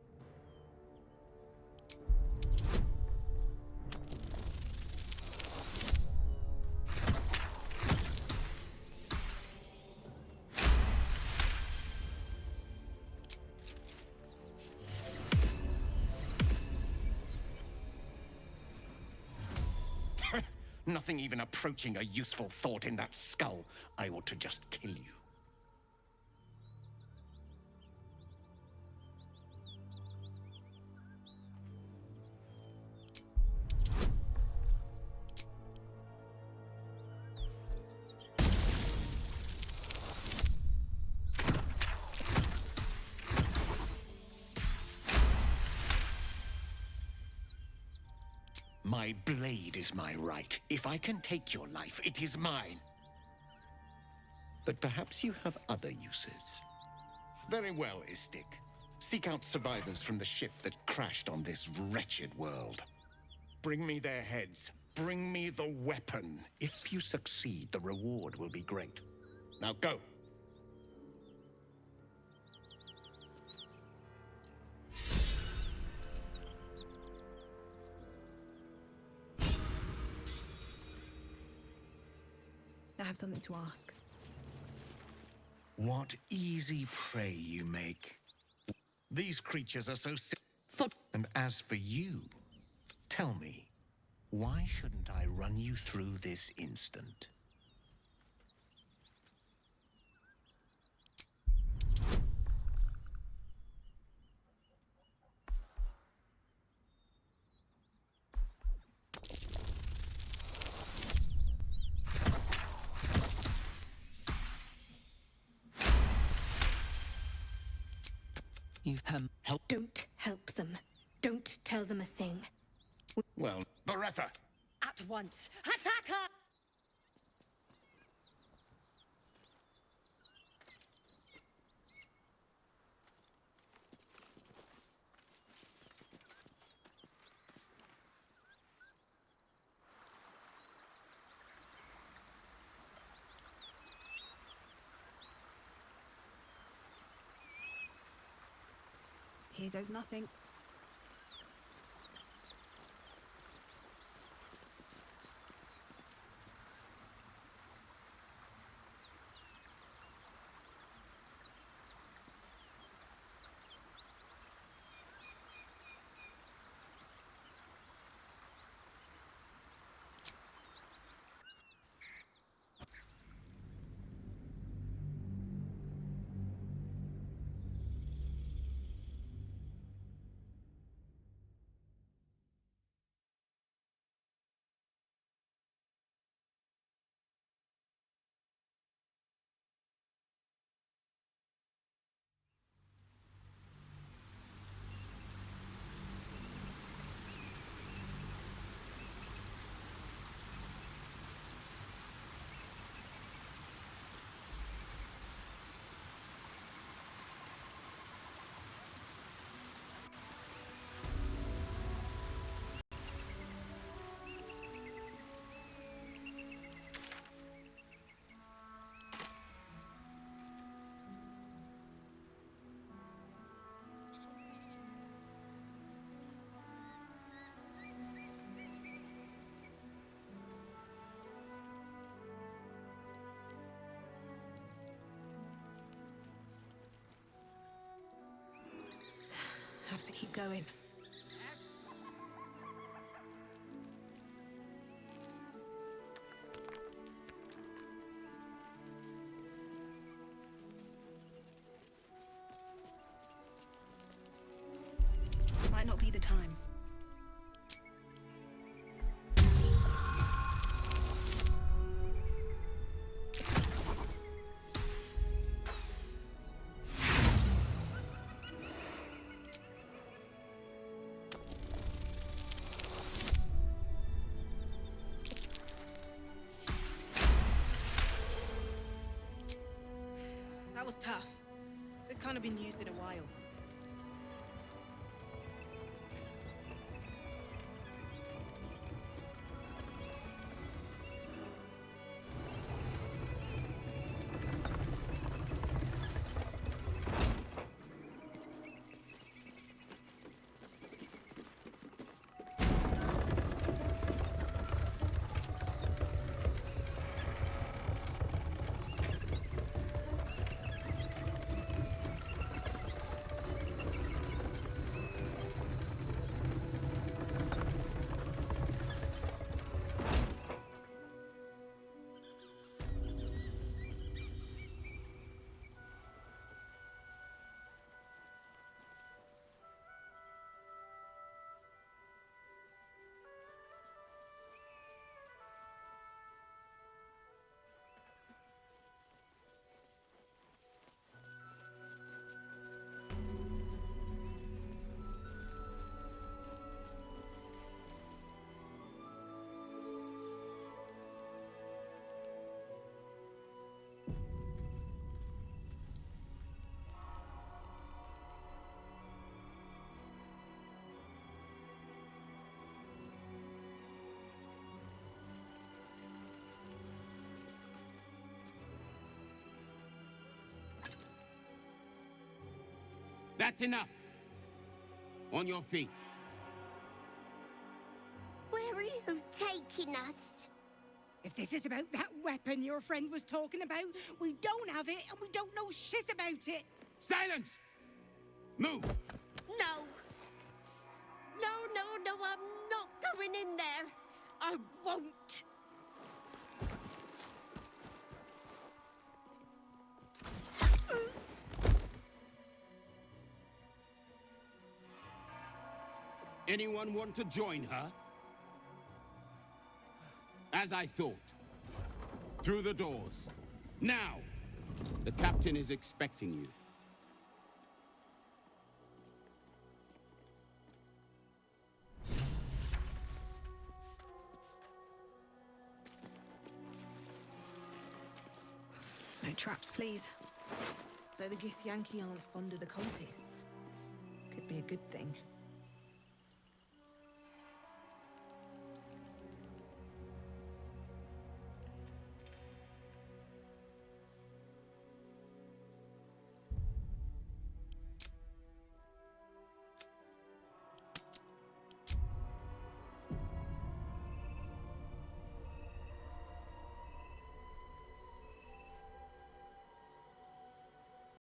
Nothing even approaching a useful thought in that skull. I ought to just kill you. My blade is my right. If I can take your life, it is mine. But perhaps you have other uses. Very well, Istik. Seek out survivors from the ship that crashed on this wretched world. Bring me their heads. Bring me the weapon. If you succeed, the reward will be great. Now go. I have something to ask. What easy prey you make. These creatures are so And as for you, tell me, why shouldn't I run you through this instant? Don't help them. Don't tell them a thing. Well, Beretha! At once. Attack her! Here goes nothing. keep going. Might not be the time. That was tough. It's kind of been used in a while. That's enough. On your feet. Where are you taking us? If this is about that weapon your friend was talking about, we don't have it and we don't know shit about it. Silence! Move! No. No, I'm not going in there. I won't. Anyone want to join her? As I thought. Through the doors. Now! The captain is expecting you. No traps, please. So the Githyanki aren't fond of the cultists. Could be a good thing.